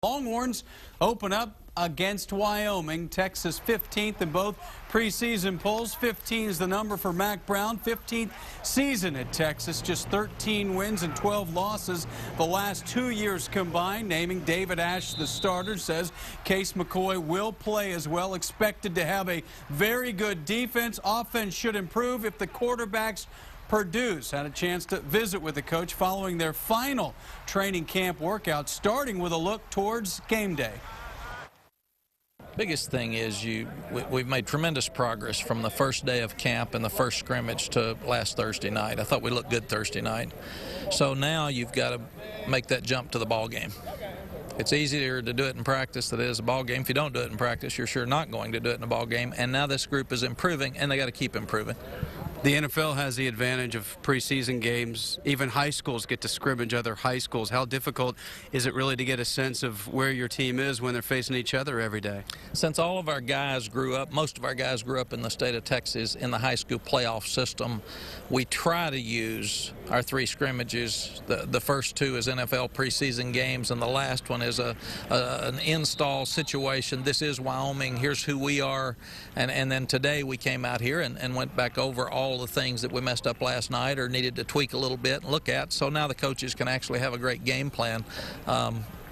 Longhorns open up against Wyoming. Texas 15th in both preseason polls. 15 is the number for Mack Brown. 15th season at Texas. Just 13 wins and 12 losses the last 2 years combined. Naming David Ash the starter, says Case McCoy will play as well. Expected to have a very good defense. Offense should improve if the quarterbacks produce. Had a chance to visit with the coach following their final training camp workout, starting with a look towards game day. Biggest thing is we've made tremendous progress from the first day of camp and the first scrimmage to last Thursday night. I thought we looked good Thursday night. So now you've got to make that jump to the ball game. It's easier to do it in practice than it is a ball game. If you don't do it in practice, you're sure not going to do it in a ball game. And now this group is improving, and they got to keep improving. The NFL has the advantage of preseason games. Even high schools get to scrimmage other high schools. How difficult is it really to get a sense of where your team is when they're facing each other every day? Since all of our guys grew up, most of our guys grew up in the state of Texas in the high school playoff system, we try to use our three scrimmages. The first two is NFL preseason games, and the last one is an install situation. This is Wyoming. Here's who we are. And then today we came out here and went back over all the things that we messed up last night or needed to tweak a little bit and look at. So now the coaches can actually have a great game plan.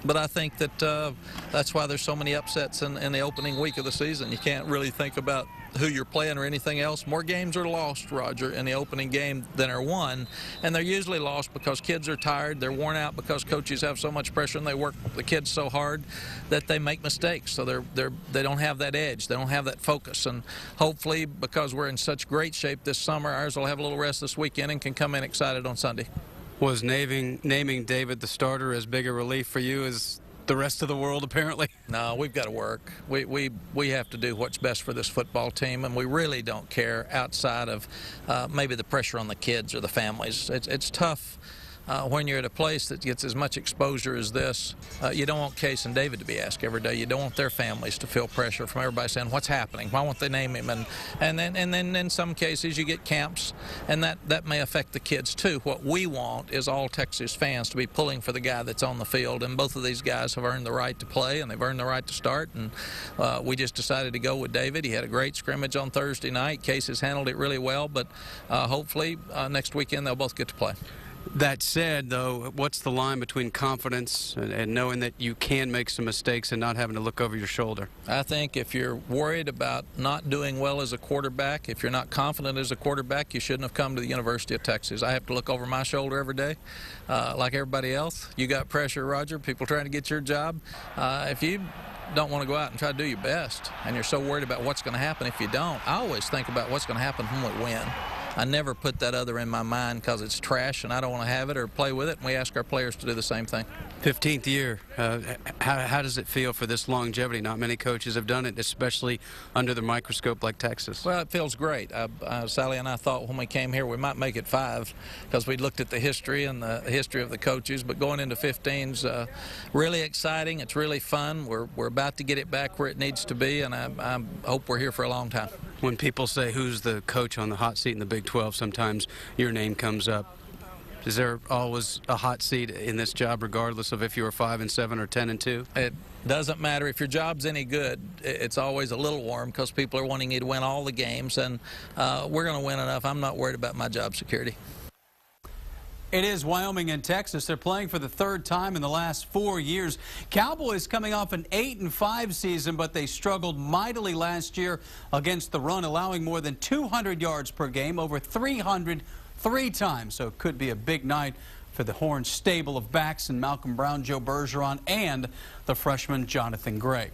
But I think that that's why there's so many upsets in the opening week of the season. You can't really think about who you're playing or anything else. More games are lost, Roger, in the opening game than are won, and they're usually lost because kids are tired. They're worn out because coaches have so much pressure and they work the kids so hard that they make mistakes. So they don't have that edge. They don't have that focus. And hopefully, because we're in such great shape this summer, ours will have a little rest this weekend and can come in excited on Sunday. Was naming David the starter as big a relief for you as the rest of the world, apparently? No, we've got to work. We have to do what's best for this football team, and we really don't care outside of maybe the pressure on the kids or the families. It's tough when you're at a place that gets as much exposure as this. You don't want Case and David to be asked every day. You don't want their families to feel pressure from everybody saying, what's happening? Why won't they name him? And then in some cases you get camps, and that may affect the kids too. What we want is all Texas fans to be pulling for the guy that's on the field, and both of these guys have earned the right to play, and they've earned the right to start, and we just decided to go with David. He had a great scrimmage on Thursday night. Case has handled it really well, but hopefully next weekend they'll both get to play. That said, though, what's the line between confidence and knowing that you can make some mistakes and not having to look over your shoulder? I think if you're worried about not doing well as a quarterback, if you're not confident as a quarterback, you shouldn't have come to the University of Texas. I have to look over my shoulder every day like everybody else. You got pressure, Roger, people trying to get your job. If you don't want to go out and try to do your best and you're so worried about what's going to happen if you don't, I always think about what's going to happen when we win. I never put that other in my mind because it's trash and I don't want to have it or play with it, and we ask our players to do the same thing. 15th year. How does it feel for this longevity? Not many coaches have done it, especially under the microscope like Texas. Well, it feels great. Sally and I thought when we came here we might make it 5 because we looked at the history and the history of the coaches, but going into 15's really exciting. It's really fun. We're about to get it back where it needs to be, and I hope we're here for a long time. When people say who's the coach on the hot seat in the Big 12, sometimes your name comes up. Is there always a hot seat in this job, regardless of if you were 5-7 or 10-2? It doesn't matter. If your job's any good, it's always a little warm because people are wanting you to win all the games, and we're going to win enough. I'm not worried about my job security. It is Wyoming and Texas. They're playing for the third time in the last 4 years. Cowboys coming off an 8-5 season, but they struggled mightily last year against the run, allowing more than 200 yards per game, over 300 3 times. So it could be a big night for the Horn stable of backs and Malcolm Brown, Joe Bergeron, and the freshman Jonathan Gray.